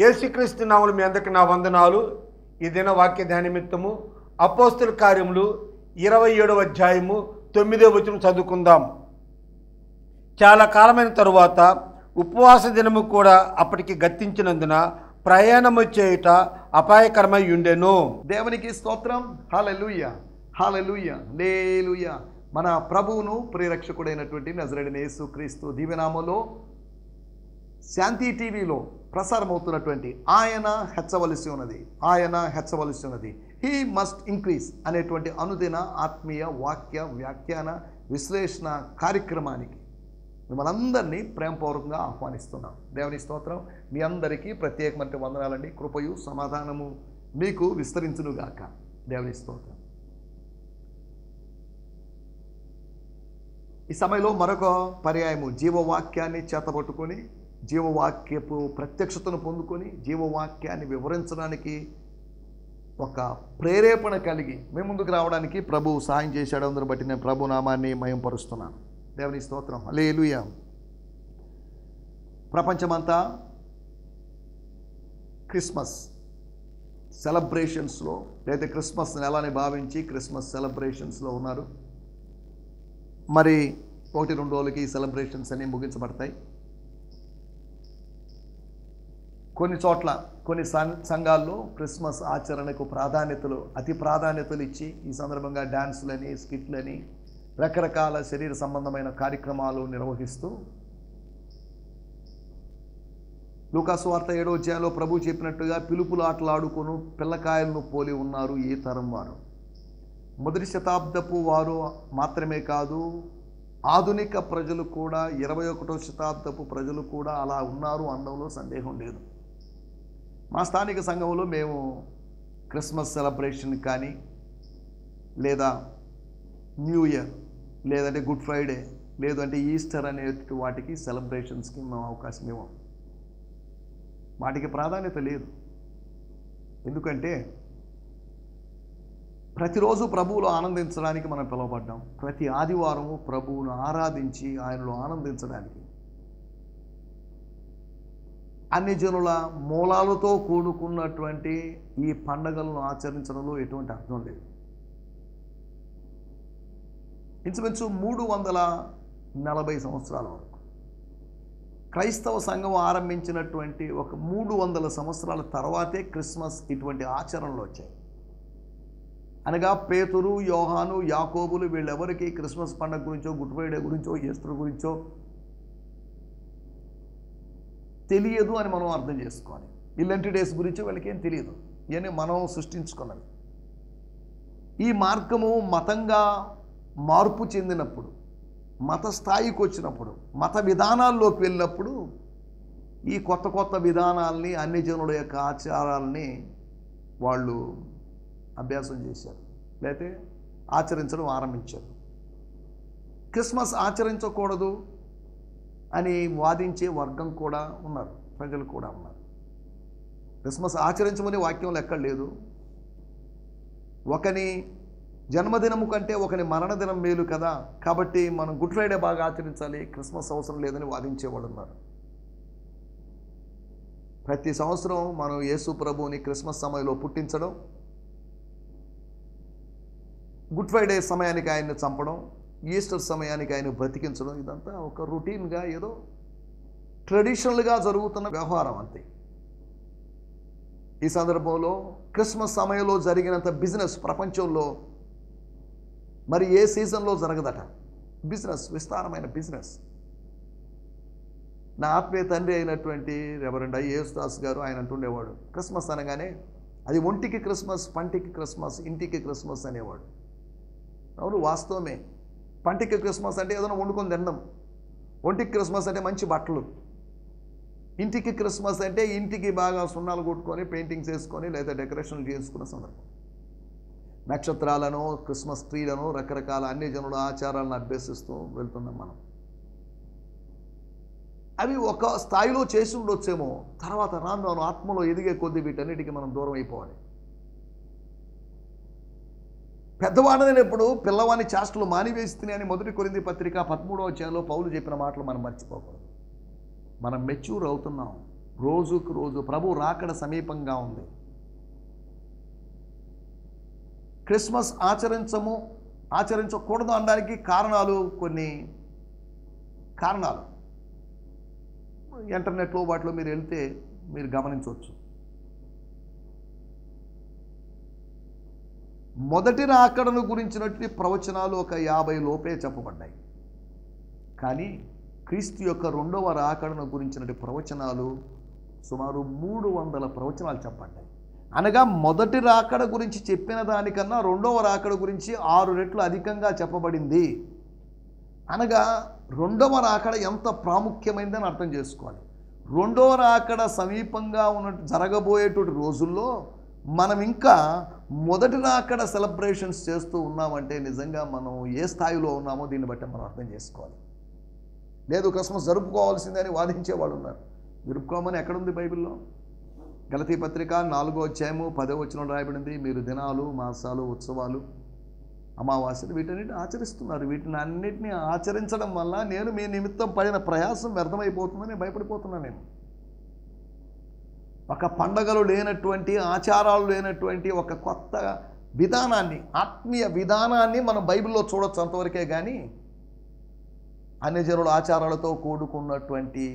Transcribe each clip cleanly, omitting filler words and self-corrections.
యేసుక్రీస్తు నామములో మీ అందరికీ నా వందనాలు. ఈ దిన వాక్య ధ్యాన నిమిత్తము అపోస్తల కార్యములు 27వ అధ్యాయము 9వ వచనం చదువుకుందాం. చాలా కాలమైన తరువాత ఉపవాస దినము కూడా అప్పటికి గతించినందున ప్రయాణము చేయుట అపాయకరమై ఉండెను. దేవునికి స్తోత్రం. హల్లెలూయా, హల్లెలూయా, హల్లెలూయా. మన ప్రభువును ప్రియరక్షకుడైనటువంటి నజరేయుడైన యేసుక్రీస్తు దివ్యనామములో శాంతి టీవీలో ప్రసారమవుతున్నటువంటి ఆయన హెచ్చవలసి ఉన్నది, హీ మస్ట్ ఇంక్రీజ్ అనేటువంటి అనుదిన ఆత్మీయ వాక్య వ్యాఖ్యాన విశ్లేషణ కార్యక్రమానికి మిమ్మల్ని అందరినీ ప్రేమపూర్వకంగా ఆహ్వానిస్తున్నాం. దేవుని స్తోత్రం. మీ అందరికీ ప్రత్యేకమైన వందనాలండి. కృపయు సమాధానము మీకు విస్తరించునుగాక. దేవుని స్తోత్రం. ఈ సమయంలో మరొక పర్యాయము జీవవాక్యాన్ని చేతబట్టుకొని జీవవాక్యపు ప్రత్యక్షతను పొందుకొని జీవవాక్యాన్ని వివరించడానికి ఒక ప్రేరేపణ కలిగి మేము ముందుకు రావడానికి ప్రభు సహాయం చేశాడు. అందరూ బట్టి నేను ప్రభు నామాన్ని మహిమపరుస్తున్నాను. దేవుని స్తోత్రం. హల్లెలూయా. ప్రపంచమంతా క్రిస్మస్ సెలబ్రేషన్స్లో లేదా క్రిస్మస్ నెలని భావించి క్రిస్మస్ సెలబ్రేషన్స్లో ఉన్నారు. మరి 1-2 రోజులకి ఈ సెలబ్రేషన్స్ అన్నీ ముగించబడతాయి. కొన్ని చోట్ల కొన్ని సంఘాల్లో క్రిస్మస్ ఆచరణకు అతి ప్రాధాన్యతలు ఇచ్చి ఈ సందర్భంగా డ్యాన్సులని స్కిట్లని రకరకాల శరీర సంబంధమైన కార్యక్రమాలు నిర్వహిస్తూ లూకాసు వార్త 7వ అధ్యాయంలో ప్రభు చెప్పినట్టుగా పిలుపులు ఆటలాడుకొను పిల్లకాయలను పోలి ఉన్నారు ఈ తరం వారు. మొదటి శతాబ్దపు వారు మాత్రమే కాదు, ఆధునిక ప్రజలు కూడా 21వ శతాబ్దపు ప్రజలు కూడా అలా ఉన్నారు అనడంలో సందేహం లేదు. మా స్థానిక సంఘంలో మేము క్రిస్మస్ సెలబ్రేషన్ కానీ లేదా న్యూ ఇయర్ లేదంటే గుడ్ ఫ్రైడే లేదంటే ఈస్టర్ అనే వాటికి సెలబ్రేషన్స్కి మేము అవకాశం ఇవ్వం. వాటికి ప్రాధాన్యత లేదు. ఎందుకంటే ప్రతిరోజు ప్రభువులో ఆనందించడానికి మనం పిలువబడ్డాం. ప్రతి ఆదివారము ప్రభువును ఆరాధించి ఆయనలో ఆనందించడానికి. అన్ని జనుల మూలాలతో కూడుకున్నటువంటి ఈ పండగలను ఆచరించడంలో ఎటువంటి అర్థం లేదు. ఇంచుమించు 340 సంవత్సరాల వరకు క్రైస్తవ సంఘం ఆరంభించినటువంటి ఒక 300 సంవత్సరాల తర్వాతే క్రిస్మస్ ఇటువంటి ఆచరణలు వచ్చాయి. అనగా పేతురు, యోహాను, యాకోబులు వీళ్ళెవరికి క్రిస్మస్ పండుగ గురించో గుడ్ ఫ్రైడే గురించో ఈస్టర్ గురించో తెలియదు అని మనం అర్థం చేసుకోవాలి. ఇలాంటి డేస్ గురించి వీళ్ళకి ఏం తెలియదు. ఇవన్నీ మనం సృష్టించుకున్నవి. ఈ మార్గము మతంగా మార్పు చెందినప్పుడు, మత స్థాయికి వచ్చినప్పుడు, మత విధానాల్లోకి వెళ్ళినప్పుడు ఈ కొత్త కొత్త విధానాల్ని అన్ని జనుల యొక్క ఆచారాలని వాళ్ళు అభ్యాసం చేశారు, లేకపోతే ఆచరించడం ఆరంభించారు. క్రిస్మస్ ఆచరించకూడదు అని వాదించే వర్గం కూడా ఉన్నారు, ప్రజలు కూడా ఉన్నారు. క్రిస్మస్ ఆచరించమని వాక్యంలో ఎక్కడ లేదు. ఒకని జన్మదినము కంటే ఒకని మరణదినం మేలు కదా, కాబట్టి మనం గుడ్ ఫ్రైడే బాగా ఆచరించాలి, క్రిస్మస్ అవసరం లేదని వాదించేవాడు ఉన్నారు. ప్రతి సంవత్సరం మనం యేసు ప్రభువుని క్రిస్మస్ సమయంలో పుట్టించడం, గుడ్ ఫ్రైడే సమయానికి ఆయన్ని చంపడం, ఈస్టర్ సమయానికి ఆయన బ్రతికించడం, ఇదంతా ఒక రొటీన్గా ఏదో ట్రెడిషనల్గా జరుగుతున్న వ్యవహారం అంతే. ఈ సందర్భంలో క్రిస్మస్ సమయంలో జరిగినంత బిజినెస్ ప్రపంచంలో మరి ఏ సీజన్లో జరగదట. బిజినెస్, విస్తారమైన బిజినెస్. నా ఆత్మీయ తండ్రి అయినటువంటి రెవరెండ్ యేసుదాస్ గారు ఆయన అంటుండేవాడు, క్రిస్మస్ అనగానే అది ఒంటికి క్రిస్మస్, పంటికి క్రిస్మస్, ఇంటికి క్రిస్మస్ అనేవాడు. అవును, వాస్తవమే. పంటికి క్రిస్మస్ అంటే ఏదైనా వండుకొని తినడం, ఒంటికి క్రిస్మస్ అంటే మంచి బట్టలు, ఇంటికి క్రిస్మస్ అంటే ఇంటికి బాగా సున్నాలు కొట్టుకొని పెయింటింగ్స్ వేసుకొని లేదా డెకరేషన్లు చేసుకున్న సందర్భం. నక్షత్రాలను, క్రిస్మస్ ట్రీలను, రకరకాల అన్ని జనుల ఆచారాలను అభ్యసిస్తూ వెళ్తున్నాం మనం. అవి ఒక స్థాయిలో చేసి ఉండొచ్చేమో, తర్వాత రాను ఆత్మలో ఎదిగే కొద్దీ వీటన్నిటికీ మనం దూరం అయిపోవాలి. పెద్దవాడనప్పుడు పిల్లవాని చేష్టలు మానివేస్తుంది అని 1 కొరింథీ పత్రిక 13వ అధ్యాయంలో పౌలు చెప్పిన మాటలు మనం మర్చిపోకూడదు. మనం మెచ్యూర్ అవుతున్నాం, రోజుకు రోజు ప్రభు రాకడ సమీపంగా ఉంది. క్రిస్మస్ ఆచరించకూడదు అనడానికి కొన్ని కారణాలు ఇంటర్నెట్లో వాటిలో మీరు వెళ్తే మీరు గమనించవచ్చు. మొదటి రాకడను గురించినటువంటి ప్రవచనాలు ఒక 50 లోపే చెప్పబడ్డాయి. కానీ క్రీస్తు యొక్క రెండవ రాకడను గురించినటువంటి ప్రవచనాలు సుమారు 300 ప్రవచనాలు చెప్పబడ్డాయి. అనగా మొదటి రాకడ గురించి చెప్పిన దానికన్నా రెండవ రాకడ గురించి 6 రెట్లు అధికంగా చెప్పబడింది. అనగా రెండవ రాకడ ఎంత ప్రాముఖ్యమైందని అర్థం చేసుకోవాలి. రెండవ రాకడ సమీపంగా జరగబోయేటువంటి రోజుల్లో మనం ఇంకా మొదటి రాకడ సెలబ్రేషన్స్ చేస్తూ ఉన్నామంటే నిజంగా మనం ఏ స్థాయిలో ఉన్నామో దీన్ని బట్టి మనం అర్థం చేసుకోవాలి. లేదు క్రిస్మస్ జరుపుకోవాల్సిందని వాదించే వాళ్ళు ఉన్నారు. జరుపుకోమని ఎక్కడుంది బైబిల్లో? గలతీ పత్రిక 4వ అధ్యాయము 10వ వచనం రాయబడింది. మీరు దినాలు, మాసాలు, ఉత్సవాలు, అమావాస్యలు వీటన్నిటిని ఆచరిస్తున్నారు. వీటిని అన్నిటినీ ఆచరించడం వల్ల నేను మీ నిమిత్తం పడిన ప్రయాసం వ్యర్థమైపోతుందని భయపడిపోతున్నాను. నేను ఒక పండగలు లేనటువంటి, ఆచారాలు లేనటువంటి ఒక కొత్త విధానాన్ని, ఆత్మీయ విధానాన్ని మనం బైబిల్లో చూడొచ్చు అంతవరకే. కానీ అన్యజనుల ఆచారాలతో కూడుకున్నటువంటి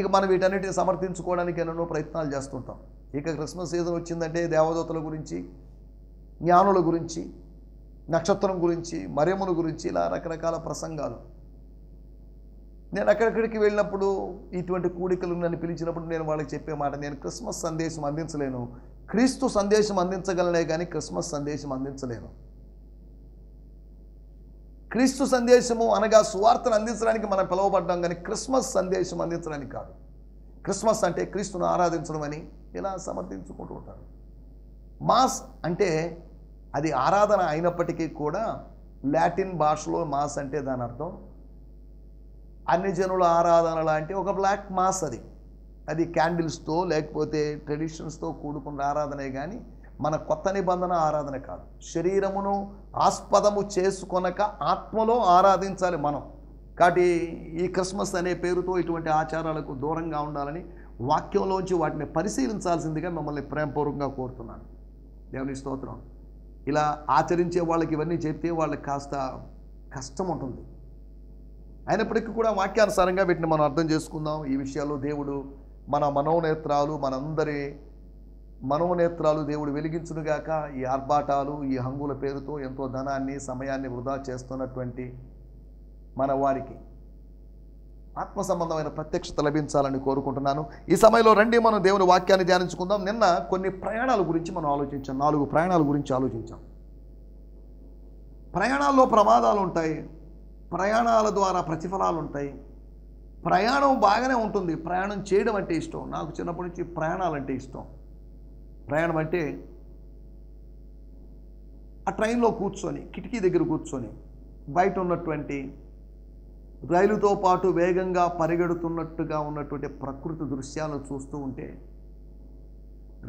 ఇక మనం వీటన్నిటిని సమర్థించుకోవడానికి ఎన్నెన్నో ప్రయత్నాలు చేస్తుంటాం. ఇక క్రిస్మస్ సీజన్ వచ్చిందంటే దేవదూతల గురించి, జ్ఞానుల గురించి, నక్షత్రం గురించి, మరియమ్మను గురించి ఇలా రకరకాల ప్రసంగాలు. నేను అక్కడికి వెళ్ళినప్పుడు ఇటువంటి కూడికలు నన్ను పిలిచినప్పుడు నేను వాళ్ళకి చెప్పే మాట, నేను క్రిస్మస్ సందేశం అందించలేను, క్రీస్తు సందేశం అందించగలనే కానీ క్రిస్మస్ సందేశం అందించలేను. క్రీస్తు సందేశము అనగా సువార్తను అందించడానికి మనం పిలువబడ్డాం, కానీ క్రిస్మస్ సందేశం అందించడానికి కాదు. క్రిస్మస్ అంటే క్రీస్తును ఆరాధించడం అని ఇలా సమర్థించుకుంటూ ఉంటారు. మాస్ అంటే అది ఆరాధన అయినప్పటికీ కూడా లాటిన్ భాషలో మాస్ అంటే దాని అర్థం అన్ని జనుల ఆరాధన లాంటి ఒక బ్లాక్ మాస్. అది క్యాండిల్స్తో లేకపోతే ట్రెడిషన్స్తో కూడుకున్న ఆరాధనే కానీ మన కొత్త నిబంధన ఆరాధన కాదు. శరీరమును ఆస్పదము చేసుకొనక ఆత్మలో ఆరాధించాలి మనం. కాబట్టి ఈ క్రిస్మస్ అనే పేరుతో ఇటువంటి ఆచారాలకు దూరంగా ఉండాలని వాక్యంలోంచి వాటిని పరిశీలించాల్సిందిగా మిమ్మల్ని ప్రేమపూర్వకంగా కోరుతున్నాను. దేవుని స్తోత్రం. ఇలా ఆచరించే వాళ్ళకి ఇవన్నీ చెప్తే వాళ్ళకి కాస్త కష్టం ఉంటుంది. అయినప్పటికీ కూడా వాక్యానుసారంగా వీటిని మనం అర్థం చేసుకుందాం. ఈ విషయాల్లో దేవుడు మన మనందరి మనోనేత్రాలు దేవుడు వెలిగించునుగాక. ఈ ఆర్భాటాలు, ఈ హంగుల పేరుతో ఎంతో ధనాన్ని, సమయాన్ని వృధా చేస్తున్నటువంటి మన వారికి ఆత్మ సంబంధమైన ప్రత్యక్షత లభించాలని కోరుకుంటున్నాను. ఈ సమయంలో రండి మనం దేవుని వాక్యాన్ని ధ్యానించుకుందాం. నిన్న కొన్ని ప్రయాణాల గురించి మనం ఆలోచించాం. 4 ప్రయాణాల గురించి ఆలోచించాం. ప్రయాణాల్లో ప్రమాదాలు ఉంటాయి, ప్రయాణాల ద్వారా ప్రతిఫలాలు ఉంటాయి. ప్రయాణం బాగానే ఉంటుంది. ప్రయాణం చేయడం అంటే ఇష్టం. నాకు చిన్నప్పటి నుంచి ప్రయాణాలంటే ఇష్టం. ప్రయాణం అంటే ఆ ట్రైన్లో కూర్చొని, కిటికీ దగ్గర కూర్చొని బయట ఉన్నటువంటి రైలుతో పాటు వేగంగా పరిగెడుతున్నట్టుగా ఉన్నటువంటి ప్రకృతి దృశ్యాలను చూస్తూ ఉంటే,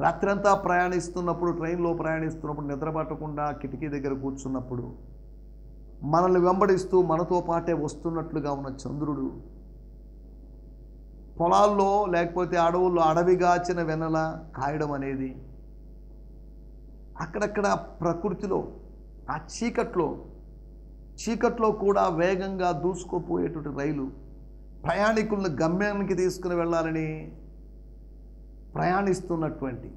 రాత్రంతా ప్రయాణిస్తున్నప్పుడు, ట్రైన్లో ప్రయాణిస్తున్నప్పుడు నిద్రపట్టకుండా కిటికీ దగ్గర కూర్చున్నప్పుడు మనల్ని వెంబడిస్తూ మనతో పాటే వస్తున్నట్లుగా ఉన్న చంద్రుడు, పొలాల్లో లేకపోతే అడవుల్లో అడవిగాచిన వెన్నెల కాయడం అనేది, అక్కడక్కడ ప్రకృతిలో ఆ చీకట్లో కూడా వేగంగా దూసుకుపోయేటువంటి రైలు, ప్రయాణికులను గమ్యానికి తీసుకుని వెళ్ళాలని ప్రయాణిస్తున్నటువంటి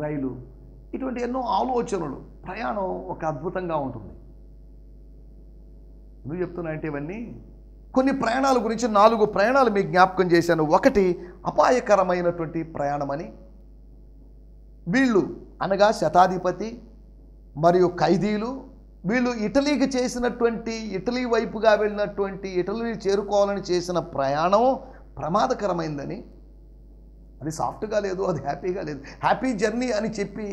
రైలు, ఇటువంటి ఎన్నో ఆలోచనలు. ప్రయాణం ఒక అద్భుతంగా ఉంటుంది. ఎందుకు చెప్తున్నా అంటే ఇవన్నీ కొన్ని ప్రయాణాల గురించి 4 ప్రయాణాలు మీకు జ్ఞాపకం చేశాను. ఒకటి అపాయకరమైనటువంటి ప్రయాణమని. వీళ్ళు అనగా శతాధిపతి మరియు ఖైదీలు, వీళ్ళు ఇటలీకి చేసినటువంటి, ఇటలీ వైపుగా వెళ్ళినటువంటి, ఇటలీ చేరుకోవాలని చేసిన ప్రయాణం ప్రమాదకరమైందని. అది సాఫ్ట్గా లేదు, అది హ్యాపీగా లేదు. హ్యాపీ జర్నీ అని చెప్పి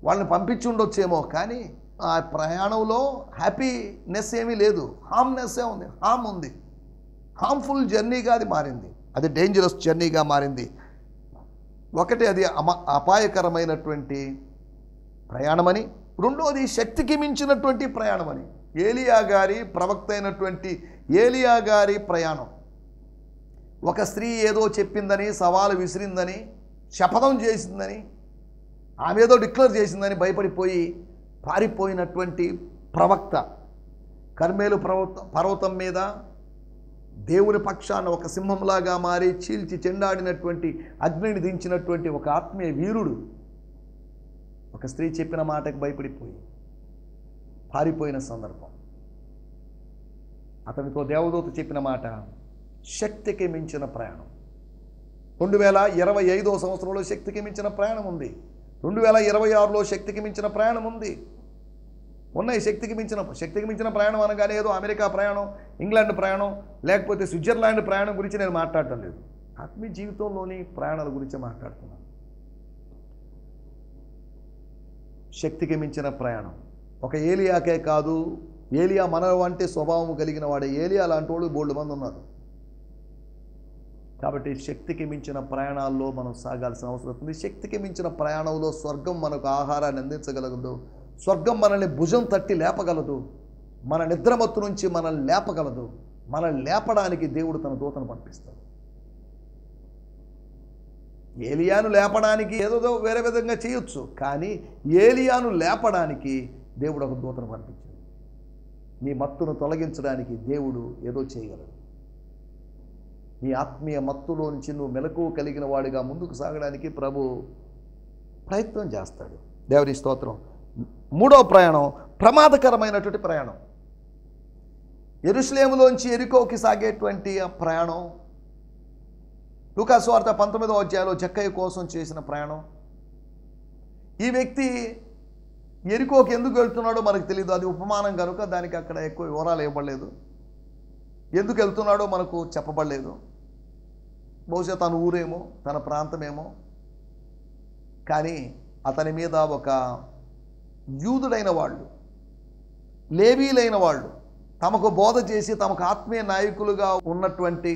వాళ్ళని పంపించి ఉండొచ్చేమో, కానీ ఆ ప్రయాణంలో హ్యాపీనెస్ ఏమీ లేదు, హార్మ్నెస్సే ఉంది. హార్మ్ ఉంది. హార్మ్ఫుల్ జర్నీగా అది మారింది. అది డేంజరస్ జర్నీగా మారింది. ఒకటి అది అపాయకరమైనటువంటి ప్రయాణమని. రెండోది శక్తికి మించినటువంటి ప్రయాణమని. ప్రవక్త అయినటువంటి ఏలియా గారి ప్రయాణం. ఒక స్త్రీ ఏదో చెప్పిందని, సవాలు విసిరిందని, శపథం చేసిందని, ఆమె ఏదో డిక్లేర్ చేసిందని భయపడిపోయి పారిపోయినటువంటి ప్రవక్త, కర్మేలు పర్వతం మీద దేవుని పక్షాన ఒక సింహంలాగా మారి చీల్చి చెండాడినటువంటి, అగ్నిని దించినటువంటి ఒక ఆత్మీయ వీరుడు ఒక స్త్రీ చెప్పిన మాటకు భయపడిపోయి పారిపోయిన సందర్భం. అతనితో దేవదూత చెప్పిన మాట, శక్తికి మించిన ప్రయాణం. 2025వ సంవత్సరంలో శక్తికి మించిన ప్రయాణం ఉంది. 2026లో శక్తికి మించిన ప్రయాణం ఉంది. ఉన్నాయి శక్తికి మించిన ప్రయాణం అనగానే ఏదో అమెరికా ప్రయాణం, ఇంగ్లాండ్ ప్రయాణం, లేకపోతే స్విట్జర్లాండ్ ప్రయాణం గురించి నేను మాట్లాడటం లేదు. ఆత్మీయ జీవితంలోని ప్రయాణాల గురించి మాట్లాడుతున్నాను. శక్తికి మించిన ప్రయాణం ఒక ఏలియాకే కాదు. ఏలియా మన వంటి స్వభావం కలిగిన వాడే. ఏలియా లాంటి వాళ్ళు బోల్డు మంది ఉన్నారు. కాబట్టి శక్తికి మించిన ప్రయాణాల్లో మనం సాగాల్సిన అవసరం ఉంది. శక్తికి మించిన ప్రయాణంలో స్వర్గం మనకు ఆహారాన్ని అందించగలదు. స్వర్గం మనల్ని భుజం తట్టి లేపగలదు. మన నిద్రమత్తు నుంచి మనల్ని లేపగలదు. మనల్ని లేపడానికి దేవుడు తన దూతను పంపిస్తాడు. ఏలియాను లేపడానికి ఏదో వేరే విధంగా చేయొచ్చు, కానీ ఏలియాను లేపడానికి దేవుడు ఒక దూతను పంపించాడు. నీ మత్తును తొలగించడానికి దేవుడు ఏదో చేయగలడు. నీ ఆత్మీయ మత్తులో నుంచి నువ్వు మెలకువ కలిగిన వాడిగా ముందుకు సాగడానికి ప్రభు ప్రయత్నం చేస్తాడు. దేవుని స్తోత్రం. 3వ ప్రయాణం ప్రమాదకరమైనటువంటి ప్రయాణం. యెరూషలేములోంచి యెరికోకి సాగేటువంటి ఆ ప్రయాణం లూకా సువార్త 19వ అధ్యాయంలో జక్కయ్య కోసం చేసిన ప్రయాణం. ఈ వ్యక్తి యెరికోకి ఎందుకు వెళ్తున్నాడో మనకు తెలియదు. అది ఉపమానం కనుక దానికి అక్కడ ఎక్కువ వివరాలు ఇవ్వబడలేదు. ఎందుకు వెళ్తున్నాడో మనకు చెప్పబడలేదు. బహుశా తన ఊరేమో, తన ప్రాంతమేమో. కానీ అతని మీద ఒక యూదుడైన వాళ్ళు, లేవీలైన వాళ్ళు, తమకు బోధ చేసి తమకు ఆత్మీయ నాయకులుగా ఉన్నటువంటి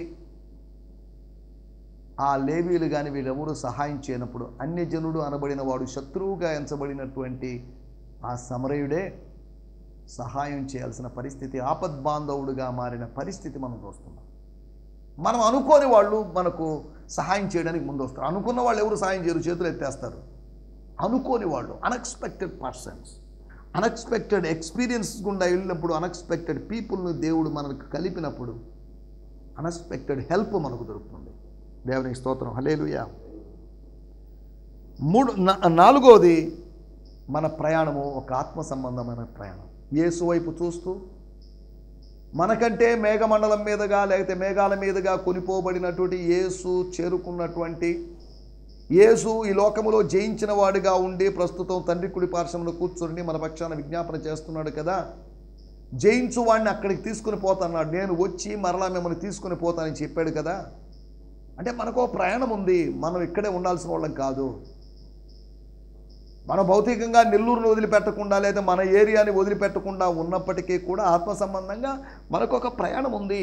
ఆ లేవీలు కానీ వీళ్ళెవరూ సహాయం చేయనప్పుడు అన్యజనుడు అనబడిన వాడు, శత్రువుగా ఎంచబడినటువంటి ఆ సమరయుడే సహాయం చేయాల్సిన పరిస్థితి, ఆపద్బాంధవుడుగా మారిన పరిస్థితి మనం చూస్తున్నాం. మనం అనుకోని వాళ్ళు మనకు సహాయం చేయడానికి ముందు వస్తారు. అనుకున్న వాళ్ళు ఎవరు సహాయం చేయరు, చేతులు ఎత్తేస్తారు. అనుకోని వాళ్ళు, అన్ఎక్స్పెక్టెడ్ పర్సన్స్, అన్ఎక్స్పెక్టెడ్ ఎక్స్పీరియన్స్ గుండా వెళ్ళినప్పుడు, అన్ఎక్స్పెక్టెడ్ పీపుల్ని దేవుడు మనకు కలిపినప్పుడు అన్ఎక్స్పెక్టెడ్ హెల్ప్ మనకు దొరుకుతుంది. దేవునికి స్తోత్రం. హల్లెలూయా. 4వది మన ప్రయాణము ఒక ఆత్మ సంబంధమైన ప్రయాణం. యేసు వైపు చూస్తూ మనకంటే మేఘమండలం మీదుగా లేకపోతే మేఘాల మీదుగా కొనిపోబడినటువంటి యేసు చేరుకున్నటువంటి యేసు ఈ లోకములో జయించిన వాడిగా ఉండి ప్రస్తుతం తండ్రి కుడి పార్శ్వమున కూర్చొని మన పక్షాన విజ్ఞాపన చేస్తున్నాడు కదా. జయించు వాడిని అక్కడికి తీసుకుని పోతున్నాడు. నేను వచ్చి మరలా మిమ్మల్ని తీసుకుని పోతానని చెప్పాడు కదా. అంటే మనకు ప్రయాణం ఉంది. మనం ఇక్కడే ఉండాల్సిన వాళ్ళం కాదు. మనం భౌతికంగా నెల్లూరును వదిలిపెట్టకుండా లేదా మన ఏరియాని వదిలిపెట్టకుండా ఉన్నప్పటికీ కూడా ఆత్మ సంబంధంగా మనకు ఒక ప్రయాణం ఉంది.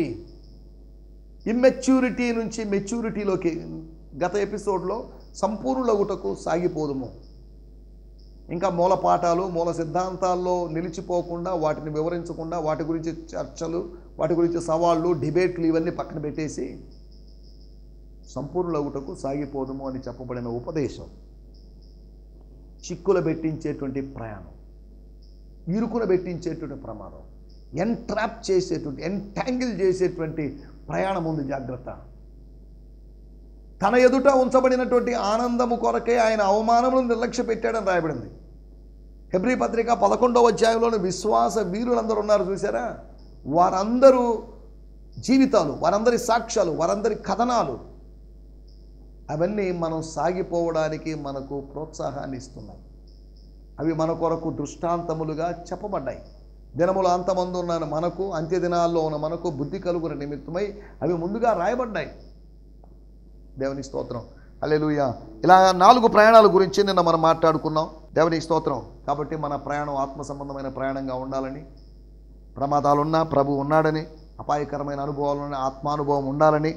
ఇమ్మెచ్యూరిటీ నుంచి మెచ్యూరిటీలోకి గత ఎపిసోడ్లో సంపూర్ణులగుటకు సాగిపోదుము. ఇంకా మూల పాఠాలు, మూల సిద్ధాంతాల్లో నిలిచిపోకుండా, వాటిని వివరించకుండా, వాటి గురించి చర్చలు, వాటి గురించి సవాళ్ళు, డిబేట్లు ఇవన్నీ పక్కన పెట్టేసి సంపూర్ణులగుటకు సాగిపోదుము అని చెప్పబడిన ఉపదేశం చిక్కుల పెట్టించేటువంటి ప్రయాణం, ఇరుకున పెట్టించేటువంటి ప్రమాదం, ఎంట్రాప్ చేసేటువంటి, ఎంటాంగిల్ చేసేటువంటి ప్రయాణం ఉంది. జాగ్రత్త. తన ఎదుట ఉంచబడినటువంటి ఆనందము కొరకే ఆయన అవమానములను నిర్లక్ష్య పెట్టాడని రాయబడింది. హెబ్రీ పత్రిక 11వ అధ్యాయంలోని విశ్వాస వీరులందరూ ఉన్నారు చూసారా. వారందరూ జీవితాలు, వారందరి సాక్ష్యాలు, వారందరి కథనాలు అవన్నీ మనం సాగిపోవడానికి మనకు ప్రోత్సాహాన్ని ఇస్తున్నాయి. అవి మన కొరకు దృష్టాంతములుగా చెప్పబడ్డాయి. దినముల అంతమందు ఉన్న మనకు, అంత్య దినాల్లో ఉన్న మనకు బుద్ధి కలుగున నిమిత్తమై అవి ముందుగా రాయబడ్డాయి. దేవునికి స్తోత్రం. హల్లెలూయా. ఇలా 4 ప్రయాణాల గురించి నిన్న మనం మాట్లాడుకున్నాం. దేవునికి స్తోత్రం. కాబట్టి మన ప్రయాణం ఆత్మ సంబంధమైన ప్రయాణంగా ఉండాలని, ప్రమాదాలున్నా ప్రభు ఉన్నాడని, అపాయకరమైన అనుభవాలున్న ఆత్మానుభవం ఉండాలని,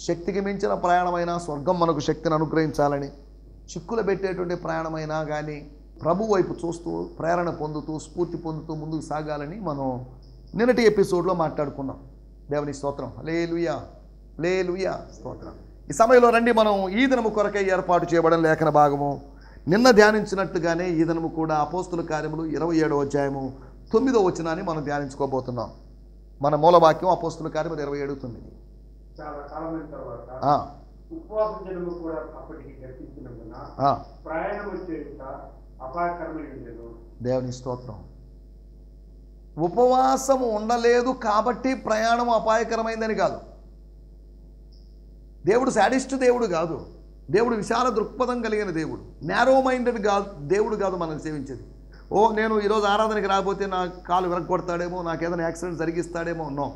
శక్తికి మించిన ప్రయాణమైనా స్వర్గం మనకు శక్తిని అనుగ్రహించాలని, చిక్కులు పెట్టేటువంటి ప్రయాణమైనా కానీ ప్రభు వైపు చూస్తూ ప్రేరణ పొందుతూ స్ఫూర్తి పొందుతూ ముందుకు సాగాలని మనం నిన్నటి ఎపిసోడ్లో మాట్లాడుకున్నాం. దేవుని స్తోత్రం. హల్లెలూయా. హల్లెలూయా, స్తోత్రం. ఈ సమయంలో రండి, మనం ఈ దినము కొరకై ఏర్పాటు చేయబడిన లేఖన భాగము నిన్న ధ్యానించినట్టుగానే ఈ దినము కూడా అపోస్తుల కార్యములు 27వ అధ్యాయము 9వ వచనాన్ని మనం ధ్యానించుకోబోతున్నాం. మన మూలవాక్యం అపోస్తుల కార్యములు 27:9. చాలా కాలమైన తర్వాత ఉపవాస జనము కూడా అప్పటికి గర్తించినందున ప్రయాణం చేయుట అపాయకరమైనది. దేవుని స్తోత్రం. ఉపవాసం ఉండలేదు కాబట్టి ప్రయాణం అపాయకరమైందని కాదు. దేవుడు శాడిస్ట్ దేవుడు కాదు. దేవుడు విశాల దృక్పథం కలిగిన దేవుడు. నేరో మైండెడ్ దేవుడు కాదు మనం సేవించేది. నేను ఈరోజు ఆరాధనకి రాకపోతే నా కాలు విరగొడతాడేమో, నాకేదైనా యాక్సిడెంట్ జరిగిస్తాడేమో. నో.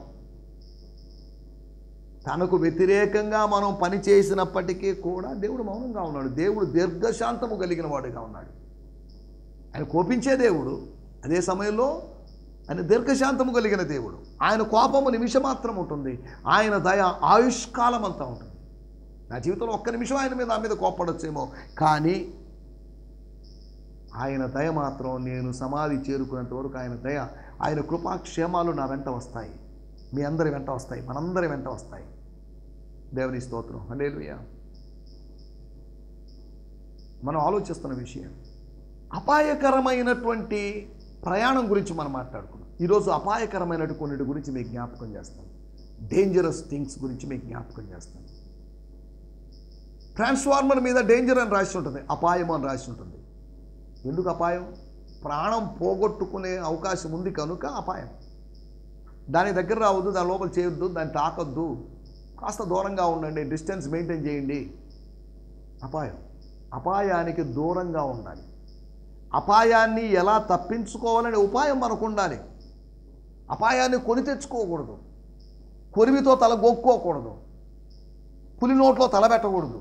తనకు వ్యతిరేకంగా మనం పని చేసినప్పటికీ కూడా దేవుడు మౌనంగా ఉన్నాడు. దేవుడు దీర్ఘశాంతము కలిగిన వాడుగా ఉన్నాడు. ఆయన కోపించే దేవుడు, అదే సమయంలో ఆయన దీర్ఘశాంతము కలిగిన దేవుడు. ఆయన కోపము నిమిషమాత్రం ఉంటుంది, ఆయన దయ ఆయుష్కాలం అంతా ఉంటుంది. నా జీవితంలో ఒక్క నిమిషం నా మీద కోపడొచ్చేమో, కానీ ఆయన దయ మాత్రం నేను సమాధి చేరుకునేంత వరకు ఆయన దయ, ఆయన కృపాక్షేమాలు నా వెంట వస్తాయి, మీ అందరి వెంట వస్తాయి, మనందరి వెంట వస్తాయి. దేవుని స్తోత్రం. హల్లెలూయా. మనం ఆలోచిస్తున్న విషయం అపాయకరమైనటువంటి ప్రయాణం గురించి మనం మాట్లాడుకున్నాం. ఈరోజు అపాయకరమైనటువంటి కొన్నిటి గురించి మీకు జ్ఞాపకం చేస్తాను. డేంజరస్ థింగ్స్ గురించి మీకు జ్ఞాపకం చేస్తాను. ట్రాన్స్ఫార్మర్ మీద డేంజర్ అని రాసి ఉంటుంది, అపాయం అని రాసి ఉంటుంది. ఎందుకు అపాయం? ప్రాణం పోగొట్టుకునే అవకాశం ఉంది కనుక అపాయం. దాని దగ్గర రావద్దు, దాని లోపల చేయొద్దు, దాన్ని తాకొద్దు, కాస్త దూరంగా ఉండండి, డిస్టెన్స్ మెయింటైన్ చేయండి. అపాయం. అపాయానికి దూరంగా ఉండాలి. అపాయాన్ని ఎలా తప్పించుకోవాలనే ఉపాయం మనకు ఉండాలి. అపాయాన్ని కొని తెచ్చుకోకూడదు, కొరివితో తల గొక్కోకూడదు, పులి నోట్లో తల పెట్టకూడదు.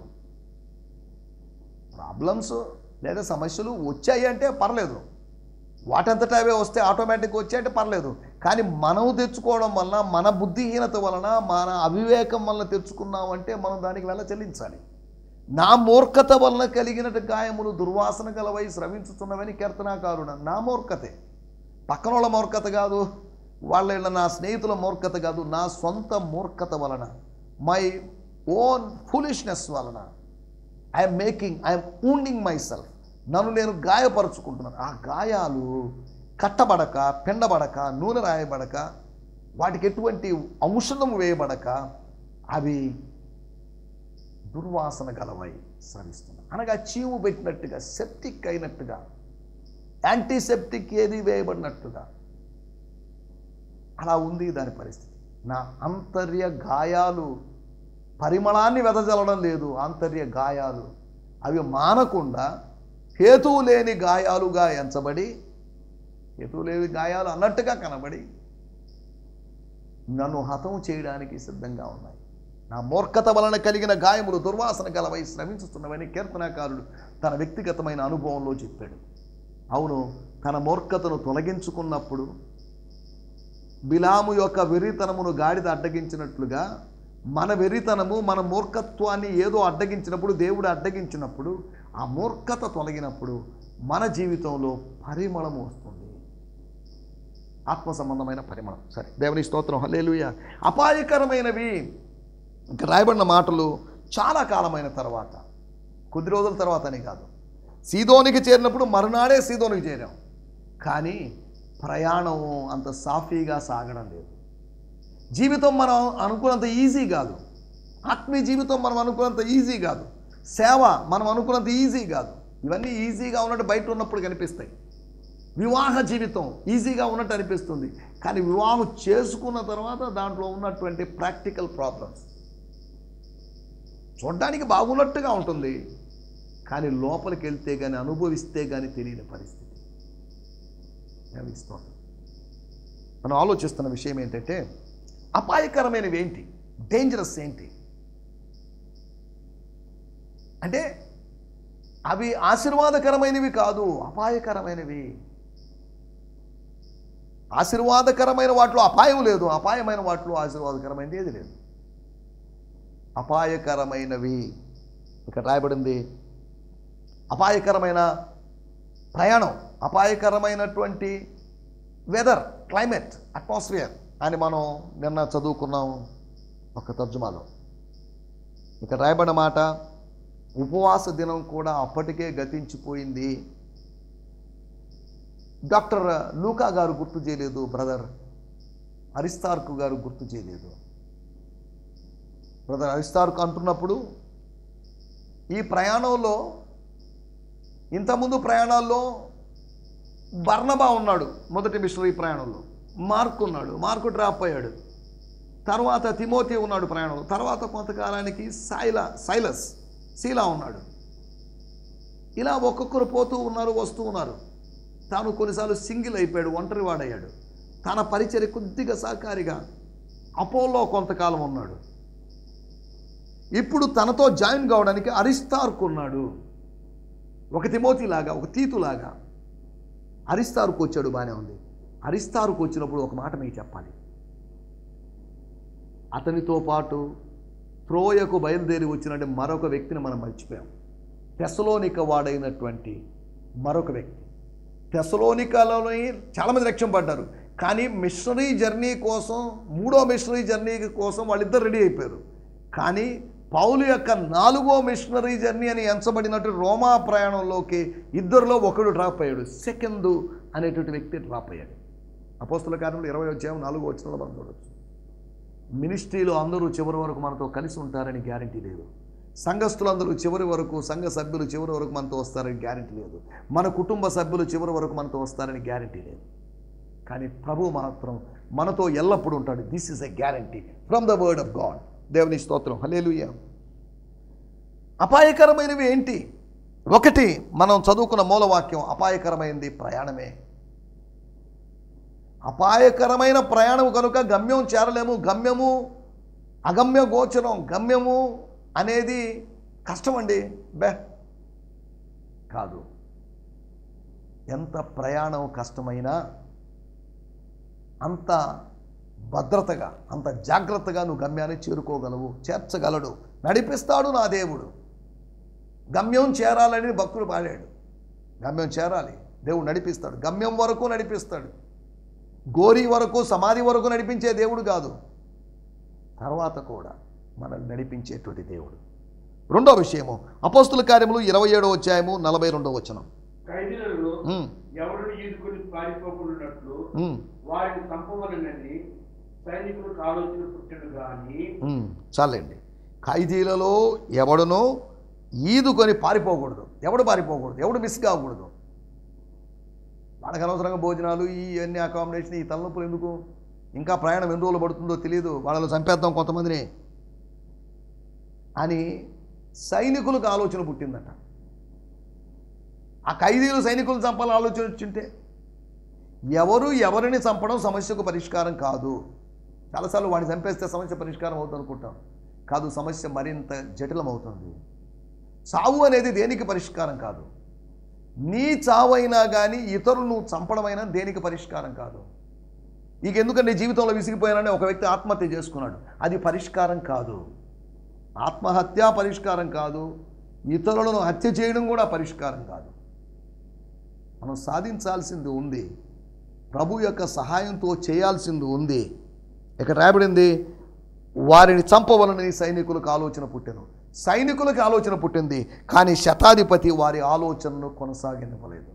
ప్రాబ్లమ్స్ లేదా సమస్యలు వచ్చాయి అంటే పర్లేదు, వాటంతటా అవే వస్తే ఆటోమేటిక్గా వచ్చాయంటే పర్లేదు. కానీ మనం తెచ్చుకోవడం వలన, మన బుద్ధిహీనత వలన, మన అవివేకం వలన తెచ్చుకున్నామంటే మనం దానికి వెళ్ళ చెల్లించాలి. నా మూర్ఖత వలన కలిగినట్టు గాయములు దుర్వాసన గలవై శ్రమించుతున్నవని కీర్తనాకారుడు. నా మూర్ఖతే, పక్కన వాళ్ళ మూర్ఖత కాదు, వాళ్ళ నా స్నేహితుల మూర్ఖత కాదు, నా సొంత మూర్ఖత వలన, మై ఓన్ ఫూలిష్నెస్ వలన ఐఎమ్ వూండింగ్ మై సెల్ఫ్. నన్ను నేను గాయపరుచుకుంటున్నాను. ఆ గాయాలు కట్టబడక, పిండబడక, నూనె రాయబడక, వాటికి ఎటువంటి ఔషధం వేయబడక అవి దుర్వాసన గలవై స్రవిస్తున్నాయి. అనగా చీము పెట్టినట్టుగా, సెప్టిక్ అయినట్టుగా, యాంటీసెప్టిక్ ఏది వేయబడినట్టుగా అలా ఉంది దాని పరిస్థితి. నా అంతర్య గాయాలు పరిమళాన్ని వెదజల్లడం లేదు. ఆంతర్య గాయాలు అవి మానకుండా హేతువు లేని గాయాలుగా ఎంచబడి, హేతువు లేని గాయాలు అన్నట్టుగా కనబడి నన్ను హతము చేయడానికి సిద్ధంగా ఉన్నాయి. నా మూర్ఖత వలన కలిగిన గాయములు దుర్వాసన గలవై శ్రమించుతున్నవని కీర్తనాకారుడు తన వ్యక్తిగతమైన అనుభవంలో చెప్పాడు. అవును, తన మూర్ఖతను తొలగించుకున్నప్పుడు బిలాము యొక్క వెర్రితనమును గాడిద అడ్డగించినట్లుగా మన వెర్రితనము, మన మూర్ఖత్వాన్ని ఏదో అడ్డగించినప్పుడు, దేవుడు అడ్డగించినప్పుడు, ఆ మూర్ఖత తొలగినప్పుడు మన జీవితంలో పరిమళం వస్తుంది, ఆత్మ సంబంధమైన పరిమళం. సరే, దేవుని స్తోత్రం. హల్లెలూయా. అపాయకరమైనవి ఇంకా రాయబడిన మాటలు చాలా కాలమైన తర్వాత, కొద్ది రోజుల తర్వాత అని కాదు. సీదోనికి చేరినప్పుడు మరునాడే సీదోనికి చేరాం, కానీ ప్రయాణం అంత సాఫీగా సాగడం లేదు. జీవితం మనం అనుకున్నంత ఈజీ కాదు. ఆత్మీయ జీవితం మనం అనుకున్నంత ఈజీ కాదు. సేవ మనం అనుకున్నంత ఈజీ కాదు. ఇవన్నీ ఈజీగా ఉన్నట్టు బయట ఉన్నప్పుడు కనిపిస్తాయి. వివాహ జీవితం ఈజీగా ఉన్నట్టు అనిపిస్తుంది, కానీ వివాహం చేసుకున్న తర్వాత దాంట్లో ఉన్నటువంటి ప్రాక్టికల్ ప్రాబ్లమ్స్ చూడడానికి బాగున్నట్టుగా ఉంటుంది, కానీ లోపలికి వెళ్తే కానీ, అనుభవిస్తే కానీ తెలియని పరిస్థితి. మనం ఆలోచిస్తున్న విషయం ఏంటంటే, అపాయకరమైనవి ఏంటి, డేంజరస్ ఏంటి అంటే అవి ఆశీర్వాదకరమైనవి కాదు, అపాయకరమైనవి. ఆశీర్వాదకరమైన వాటిలో అపాయం లేదు, అపాయమైన వాటిలో ఆశీర్వాదకరమైనది ఏది లేదు. అపాయకరమైనవి ఇక్కడ రాయబడింది. అపాయకరమైన ప్రయాణం, అపాయకరమైనటువంటి వెదర్, క్లైమేట్, అట్మాస్ఫియర్ అని మనం నిన్న చదువుకున్నాం ఒక తర్జుమాలో. ఇక రాయబడిన మాట, ఉపవాస దినం కూడా అప్పటికే గతించిపోయింది. డాక్టర్ లూకా గారు గుర్తు చేయలేదు, బ్రదర్ అరిస్తార్కు గారు గుర్తు చేయలేదు. బ్రదర్ అరిస్తార్కు అంటున్నప్పుడు ఈ ప్రయాణంలో, ఇంతకుముందు ప్రయాణాల్లో బర్నబా ఉన్నాడు, మొదటి మిషనరీ ప్రయాణంలో. మార్కు ఉన్నాడు, మార్కు డ్రాప్ అయ్యాడు. తర్వాత తిమోతి ఉన్నాడు ప్రయాణంలో. తర్వాత కొంతకాలానికి శీలా ఉన్నాడు. ఇలా ఒక్కొక్కరు పోతూ ఉన్నారు, వస్తూ ఉన్నారు. తాను కొన్నిసార్లు సింగిల్ అయిపోయాడు, ఒంటరి వాడయ్యాడు. తన పరిచర్య కొద్దిగా సహకారిగా అపోలో కొంతకాలం ఉన్నాడు. ఇప్పుడు తనతో జాయిన్ కావడానికి అరిస్తార్కు ఉన్నాడు. ఒక తిమోతిలాగా, ఒక తీతులాగా అరిస్తార్కు వచ్చాడు. బాగానే ఉంది. అరిస్తార్కు వచ్చినప్పుడు ఒక మాట మీకు చెప్పాలి. అతనితో పాటు త్రోయకు బయలుదేరి వచ్చినట్టు మరొక వ్యక్తిని మనం మర్చిపోయాం. తెసలోనిక వాడైనటువంటి మరొక వ్యక్తి. తెసలోనికలోని చాలామంది రక్షింపడ్డారు, కానీ మిషనరీ జర్నీ కోసం, మూడో మిషనరీ జర్నీ కోసం వాళ్ళిద్దరు రెడీ అయిపోయారు. కానీ పౌలు యొక్క 4వ మిషనరీ జర్నీ అని ఎంచబడినట్టు రోమా ప్రయాణంలోకి ఇద్దరిలో ఒకడు డ్రాప్ అయ్యాడు. సెకండు అనేటువంటి వ్యక్తి డ్రాప్ అయ్యాడు. అపోస్తల కార్యములు 20-4 మనం చూడవచ్చు. మినిస్ట్రీలో అందరూ చివరి వరకు మనతో కలిసి ఉంటారని గ్యారంటీ లేదు. సంఘస్థులందరూ చివరి వరకు, సంఘ సభ్యులు చివరి వరకు మనతో వస్తారని గ్యారంటీ లేదు. మన కుటుంబ సభ్యులు చివరి వరకు మనతో వస్తారని గ్యారంటీ లేదు. కానీ ప్రభువు మాత్రం మనతో ఎల్లప్పుడూ ఉంటాడు. This is a guarantee from the word of God. దేవుని స్తోత్రం, హల్లెలూయా. అపాయకరమైనవి ఏంటి? ఒకటి, మనం చదువుకున్న మూలవాక్యం, అపాయకరమైనది ప్రయాణమే. అపాయకరమైన ప్రయాణం కనుక గమ్యం చేరలేము. గమ్యము అగమ్య గోచరం. గమ్యము అనేది కష్టమండి, కాదు. ఎంత ప్రయాణం కష్టమైనా అంత భద్రతగా, అంత జాగ్రత్తగా నువ్వు గమ్యాన్ని చేరుకోగలవు, చేర్చగలడు, నడిపిస్తాడు నా దేవుడు. గమ్యం చేరాలని భక్తుడు పాడాడు. గమ్యం చేరాలి, దేవుడు నడిపిస్తాడు. గమ్యం వరకు నడిపిస్తాడు. గోరి వరకు, సమాధి వరకు నడిపించే దేవుడు కాదు, తర్వాత కూడా మనల్ని నడిపించేటువంటి దేవుడు. రెండో విషయము, అపోస్తుల కార్యములు 27-42. ఖైదీలలో ఎవరిని ఈదుకొని పారిపోకున్నట్లు వారిని చంపవలనని సైనికులకు ఆలోచన పుట్టెను గాని. చాలండి. ఖైదీలలో ఎవడునో ఈదుకొని పారిపోకూడదు. ఎవడు పారిపోకూడదు, ఎవడు మిస్ కాకూడదు. వాళ్ళకి అనవసరంగా భోజనాలు, ఇవన్నీ అకామిడేషన్, ఈ తలనొప్పులు ఎందుకు? ఇంకా ప్రయాణం ఎన్ని రోజులు పడుతుందో తెలియదు, వాళ్ళని చంపేద్దాం కొంతమందిని అని సైనికులకు ఆలోచన పుట్టిందట. ఆ ఖైదీలు సైనికులు చంపాలని ఆలోచన వచ్చింటే, ఎవరిని చంపడం సమస్యకు పరిష్కారం కాదు. చాలాసార్లు వాడిని చంపేస్తే సమస్య పరిష్కారం అవుతుంది అనుకుంటాం. కాదు, సమస్య మరింత జటిలం అవుతుంది. చావు అనేది దేనికి పరిష్కారం కాదు. నీ చావైనా కానీ ఇతరులు నువ్వు చంపడమైనా దేనికి పరిష్కారం కాదు. ఇక ఎందుకంటే జీవితంలో విసిగిపోయానని ఒక వ్యక్తి ఆత్మహత్య చేసుకున్నాడు, అది పరిష్కారం కాదు. ఆత్మహత్య పరిష్కారం కాదు, ఇతరులను హత్య చేయడం కూడా పరిష్కారం కాదు. మనం సాధించాల్సింది ఉంది, ప్రభు యొక్క సహాయంతో చేయాల్సింది ఉంది. ఇక్కడ రాయబడింది, వారిని చంపవలనని సైనికులకు ఆలోచన పుట్టెను. సైనికులకు ఆలోచన పుట్టింది, కానీ శతాధిపతి వారి ఆలోచనను కొనసాగించలేదు.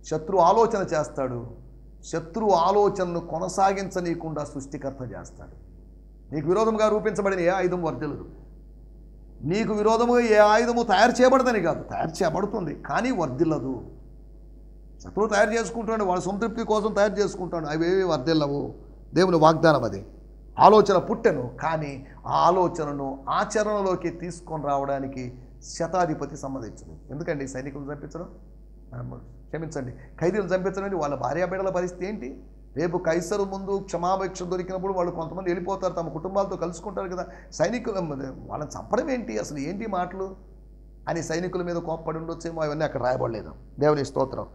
శత్రు ఆలోచన చేస్తాడు, శత్రు ఆలోచనను కొనసాగించనీయకుండా సృష్టికర్త చేస్తాడు. నీకు విరోధముగా రూపించబడిన ఏ ఆయుధం వర్ధిల్లదు. నీకు విరోధముగా ఏ ఆయుధము తయారు చేయబడదని కాదు, తయారు చేయబడుతుంది కానీ వర్ధిల్లదు. శత్రువు తయారు చేసుకుంటాడు, వాడు సంతృప్తి కోసం తయారు చేసుకుంటాడు, అవేవి వర్ధిల్లవు. దేవుని వాగ్దానం అది. ఆలోచన పుట్టెను, కానీ ఆ ఆలోచనను ఆచరణలోకి తీసుకొని రావడానికి శతాధిపతి సమ్మతించదు. ఎందుకండి సైనికులను చంపించడం, క్షమించండి, ఖైదీలను చంపించడం, వాళ్ళ భార్యాబిడ్డల పరిస్థితి ఏంటి? రేపు కైసరు ముందు క్షమాభిక్ష దొరికినప్పుడు వాళ్ళు కొంతమంది వెళ్ళిపోతారు, తమ కుటుంబాలతో కలుసుకుంటారు కదా. సైనికులు వాళ్ళని చంపడం ఏంటి, అసలు ఏంటి మాటలు అని సైనికుల మీద కోప్పడి ఉండొచ్చేమో, అవన్నీ అక్కడ రాయబడలేదు. దేవుని స్తోత్రం.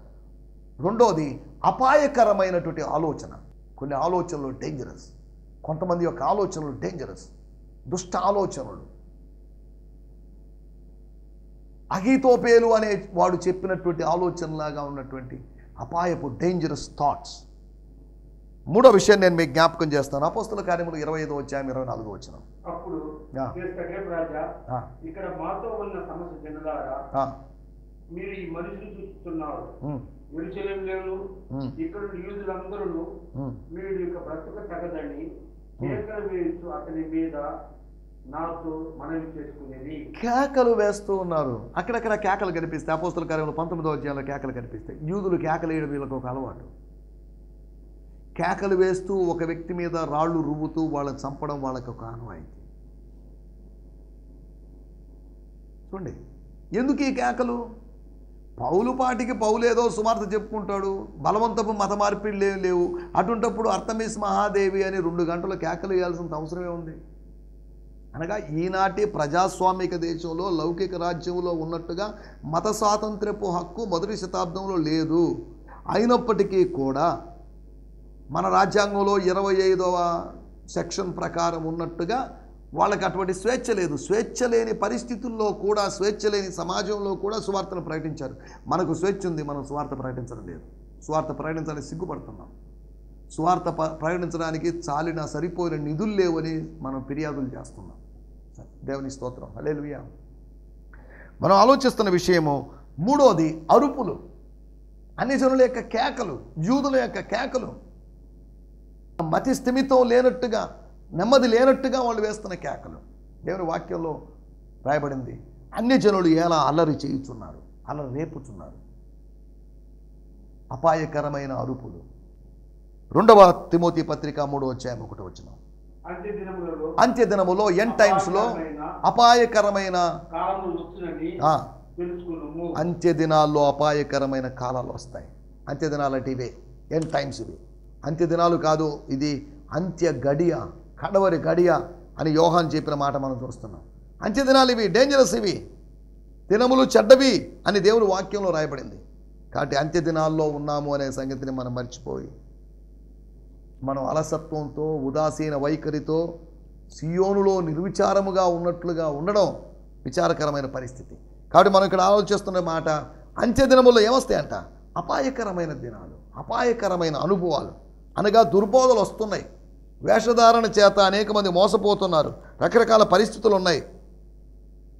రెండోది, అపాయకరమైనటువంటి ఆలోచన. కొన్ని ఆలోచనలు డేంజరస్, కొంతమంది యొక్క ఆలోచనలు డేంజరస్, దుష్ట ఆలోచనలు. అహీతోపేలు అనే వాడు చెప్పినటువంటి ఆలోచనలాగా ఉన్నటువంటి అపాయపు డేంజరస్ థాట్స్ మూడో విషయం నేను మీకు జ్ఞాపకం చేస్తాను. అపోస్తల కార్యములు 25వ అధ్యాయం 24వ వచనం. అప్పుడు ఆ. ఫేస్తు రాజా, ఆ. ఇక్కడ మాతో ఉన్న సమస్త జనులారా, ఆ. మీరు ఈ మనుషులు చూస్తున్నారు. ఉమ్. యెరూషలేములోను ఉమ్. ఇక్కడ యూదులందరూ ఉమ్. మీరు ఇక బ్రతుక తగదని కేకలు వేస్తూ అతని మీద నాతో మనవి చేసుకునేది. కేకలు వేస్తూ ఉన్నారు. అక్కడక్కడ కేకలు కనిపిస్తాయి. అపోస్తల కార్యములు 19వ అధ్యాయంలో కేకలు కనిపిస్తాయి. యూదులు కేకలు వేయడం వీళ్ళకి ఒక అలవాటు. కేకలు వేస్తూ ఒక వ్యక్తి మీద రాళ్ళు రువ్వుతూ వాళ్ళని చంపడం వాళ్ళకి ఒక ఆనవాయితీ. చూడండి, ఎందుకు ఈ కేకలు? పౌలు పాటికి పౌలు ఏదో సువార్త చెప్పుకుంటాడు, బలవంతపు మత మార్పిళ్ళు ఏం లేవు. అటుంటప్పుడు అర్తమిస్ మహాదేవి అని 2 గంటలు కేకలు వేయాల్సిన అవసరమే ఉంది. అనగా ఈనాటి ప్రజాస్వామిక దేశంలో, లౌకిక రాజ్యంలో ఉన్నట్టుగా మత స్వాతంత్ర్యపు హక్కు మొదటి శతాబ్దంలో లేదు. అయినప్పటికీ కూడా మన రాజ్యాంగంలో 25వ సెక్షన్ ప్రకారం ఉన్నట్టుగా వాళ్ళకి అటువంటి స్వేచ్ఛ లేదు. స్వేచ్ఛ లేని పరిస్థితుల్లో కూడా, స్వేచ్ఛ లేని సమాజంలో కూడా సువార్తను ప్రకటించారు. మనకు స్వేచ్ఛ ఉంది, మనం సువార్త ప్రకటించడం లేదు. సువార్త ప్రకటించడానికి సిగ్గుపడుతున్నాం. సువార్త ప్రకటించడానికి చాలిన సరిపోయిన నిధులు లేవని మనం ఫిర్యాదులు చేస్తున్నాం. దేవుని స్తోత్రం, హల్లెలూయా. మనం ఆలోచిస్తున్న విషయము మూడోది అరుపులు. అన్ని జనుల యొక్క కేకలు, యూదుల యొక్క కేకలు. మతి స్థిమితం లేనట్టుగా, నెమ్మది లేనట్టుగా వాళ్ళు వేస్తున్న కేకలు. దేవుని వాక్యంలో రాయబడింది, అన్ని జనులు ఎలా అల్లరి చేయుచున్నారు, అల్లరి రేపుచున్నారు. అపాయకరమైన అరుపులు. 2వ తిమోతి పత్రిక 3వ అధ్యాయం 1వ వచనం. అంత్య దినములో ఎండ్ టైమ్స్లో అపాయకరమైన అంత్య దినాల్లో అపాయకరమైన కాలాలు వస్తాయి. అంత్య దినాలు అంటే ఇవే, ఎండ్ టైమ్స్ ఇవి. అంత్య దినాలు కాదు, ఇది అంత్య గడియ, కడవరి గడియ అని యోహాన్ చెప్పిన మాట మనం చూస్తున్నాం. అంత్య దినాలు ఇవి, డేంజరస్ ఇవి, దినములు చెడ్డవి అని దేవుని వాక్యంలో రాయబడింది. కాబట్టి అంత్య దినాల్లో ఉన్నాము అనే సంగతిని మనం మర్చిపోయి, మనం అలసత్వంతో, ఉదాసీన వైఖరితో సియోనులో నిర్విచారముగా ఉన్నట్లుగా ఉండడం విచారకరమైన పరిస్థితి. కాబట్టి మనం ఇక్కడ ఆలోచిస్తున్న మాట, అంత్య దినముల్లో ఏమొస్తాయంట? అపాయకరమైన దినాలు, అపాయకరమైన అనుభవాలు. అనగా దుర్బోధలు వస్తున్నాయి, వేషధారణ చేత అనేక మంది మోసపోతున్నారు, రకరకాల పరిస్థితులు ఉన్నాయి.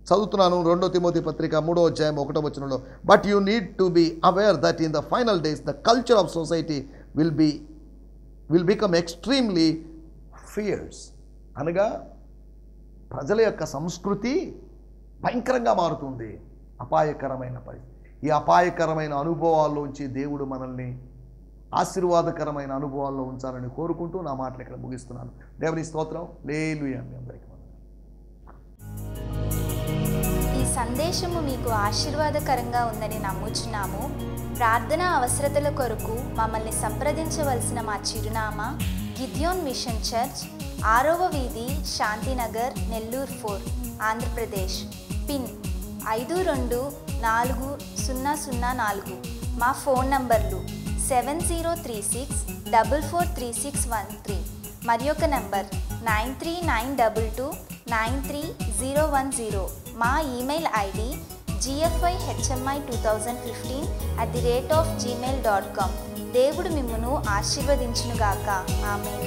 చదువుతున్నాను 2వ తిమోతి పత్రిక 3వ అధ్యాయం 1వ వచనంలో. But you need to be aware that in the final days the culture of society will become extremely fierce. అనగా ప్రజల యొక్క సంస్కృతి భయంకరంగా మారుతుంది. అపాయకరమైన పరిస్థితి. ఈ అపాయకరమైన అనుభవాల్లోంచి దేవుడు మనల్ని ఆశీర్వాదకరమైన అనుభవాల్లో ఉంచాలని కోరుకుంటూ నా మాటలు ఇక్కడ ముగిస్తున్నాను. దేవుని స్తోత్రం, హల్లెలూయా. మీ అందరికీ ఈ సందేశము మీకు ఆశీర్వాదకరంగా ఉందని నమ్ముచున్నాము. ప్రార్థన అవసరతల కొరకు మమ్మల్ని సంప్రదించవలసిన మా చిరునామా గిద్యోన్ మిషన్ చర్చ్, 6వ వీధి, శాంతినగర్, నెల్లూరు 4, ఆంధ్రప్రదేశ్. పిన్ 524004. మా ఫోన్ నంబర్లు 7036443613 మరి ఒక నంబర్ 9392293010. మా ఈమెయిల్ ఐడి gfihmi2015@gmail.com. దేవుడు మిమ్మును ఆశీర్వదించునుగాక. ఆమేన్.